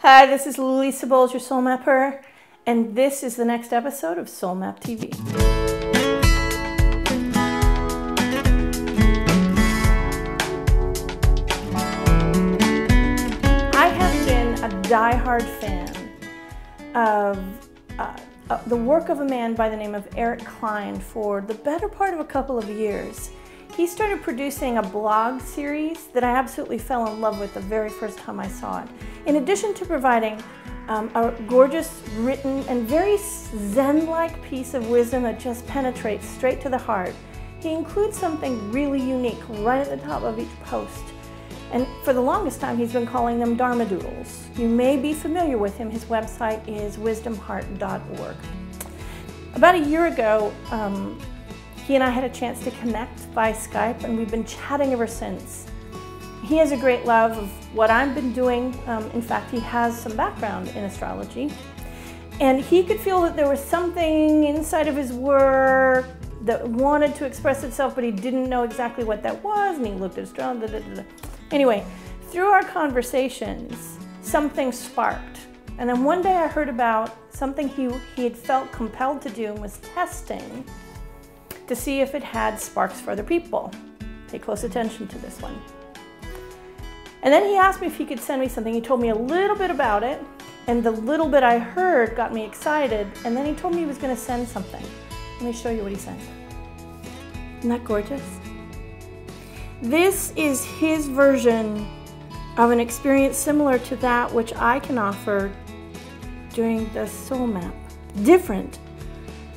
Hi, this is Lisa Bowles, your Soul Mapper, and this is the next episode of Soul Map TV. I have been a die-hard fan of the work of a man by the name of Eric Klein for the better part of a couple of years. He started producing a blog series that I absolutely fell in love with the very first time I saw it. In addition to providing a gorgeous written and very Zen-like piece of wisdom that just penetrates straight to the heart, he includes something really unique right at the top of each post. And for the longest time, he's been calling them Dharma Duels. You may be familiar with him. His website is wisdomheart.org. About a year ago, he and I had a chance to connect by Skype, and we've been chatting ever since. He has a great love of what I've been doing. In fact, he has some background in astrology. And he could feel that there was something inside of his work that wanted to express itself, but he didn't know exactly what that was, and he looked at astrology. Anyway, through our conversations, something sparked. And then one day I heard about something he had felt compelled to do and was testing to see if it had sparks for other people. Pay close attention to this one. And then he asked me if he could send me something. He told me a little bit about it, and the little bit I heard got me excited, and then he told me he was going to send something. Let me show you what he sent. Isn't that gorgeous? This is his version of an experience similar to that which I can offer during the soul map. Different.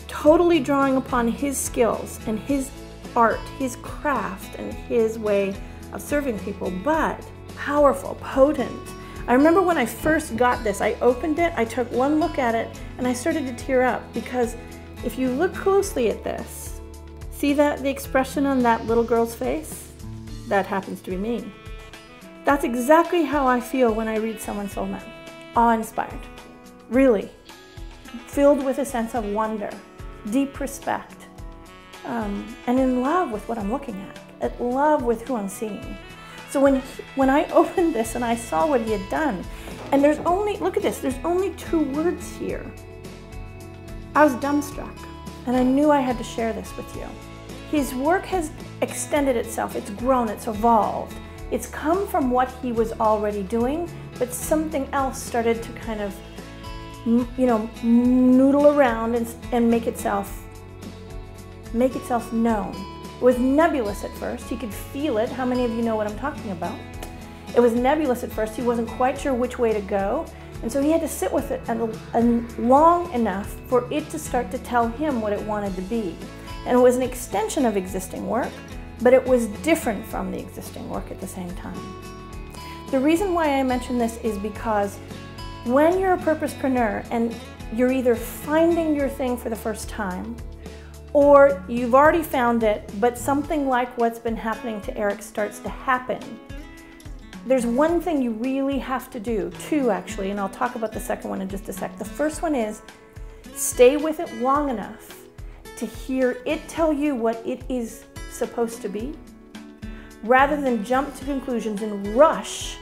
Totally drawing upon his skills and his art, his craft, and his way of serving people, but powerful, potent. I remember when I first got this, I opened it, I took one look at it, and I started to tear up, because if you look closely at this, see that the expression on that little girl's face? That happens to be me. That's exactly how I feel when I read someone's soul map. Awe-inspired, really, filled with a sense of wonder, deep respect, and in love with what I'm looking at love with who I'm seeing. So when I opened this and I saw what he had done, and there's only, look at this, there's only 2 words here. I was dumbstruck, and I knew I had to share this with you. His work has extended itself, it's grown, it's evolved. It's come from what he was already doing, but something else started to kind of, noodle around and make itself known. It was nebulous at first. He could feel it. How many of you know what I'm talking about? It was nebulous at first. He wasn't quite sure which way to go. And so he had to sit with it long enough for it to start to tell him what it wanted to be. And it was an extension of existing work, but it was different from the existing work at the same time. The reason why I mention this is because when you're a purposepreneur and you're either finding your thing for the first time, or you've already found it, but something like what's been happening to Eric starts to happen, there's one thing you really have to do, 2 actually, and I'll talk about the second one in just a sec. The first one is stay with it long enough to hear it tell you what it is supposed to be, rather than jump to conclusions and rush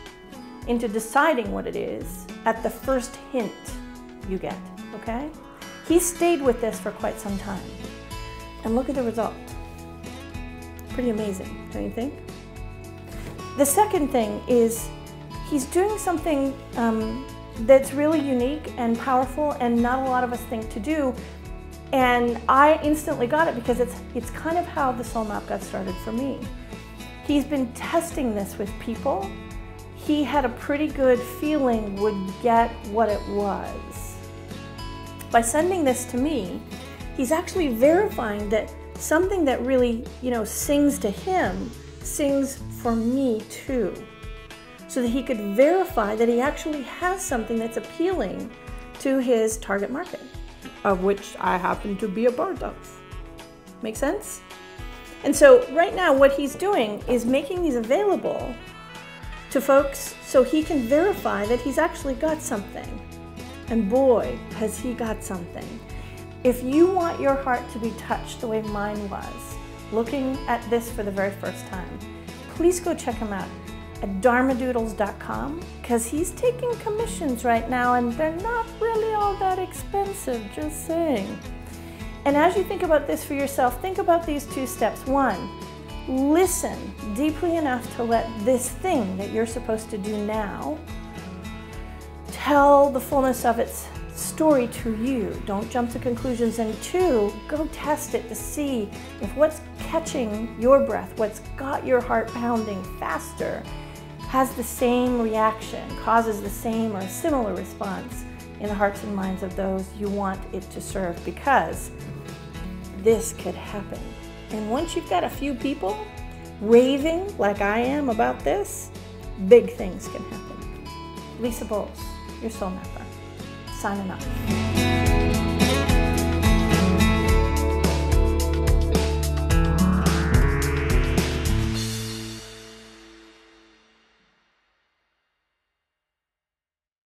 into deciding what it is at the first hint you get, okay? He stayed with this for quite some time. And look at the result. Pretty amazing, don't you think? The second thing is he's doing something that's really unique and powerful and not a lot of us think to do. And I instantly got it because it's kind of how the soul map got started for me. He's been testing this with people. He had a pretty good feeling would get what it was. By sending this to me, he's actually verifying that something that really, sings to him, sings for me too. So that he could verify that he actually has something that's appealing to his target market, of which I happen to be a part of. Make sense? And so right now what he's doing is making these available to folks so he can verify that he's actually got something. And boy, has he got something. If you want your heart to be touched the way mine was, looking at this for the very first time, please go check him out. at dharmadoodles.com, because he's taking commissions right now and they're not really all that expensive, just saying. And as you think about this for yourself, think about these 2 steps. 1, listen deeply enough to let this thing that you're supposed to do now tell the fullness of its story to you. Don't jump to conclusions. And 2, go test it to see if what's catching your breath, what's got your heart pounding faster, has the same reaction, causes the same or a similar response in the hearts and minds of those you want it to serve, because this could happen. And once you've got a few people raving like I am about this, big things can happen. Lisa Bowles, your soul mapper, signing off.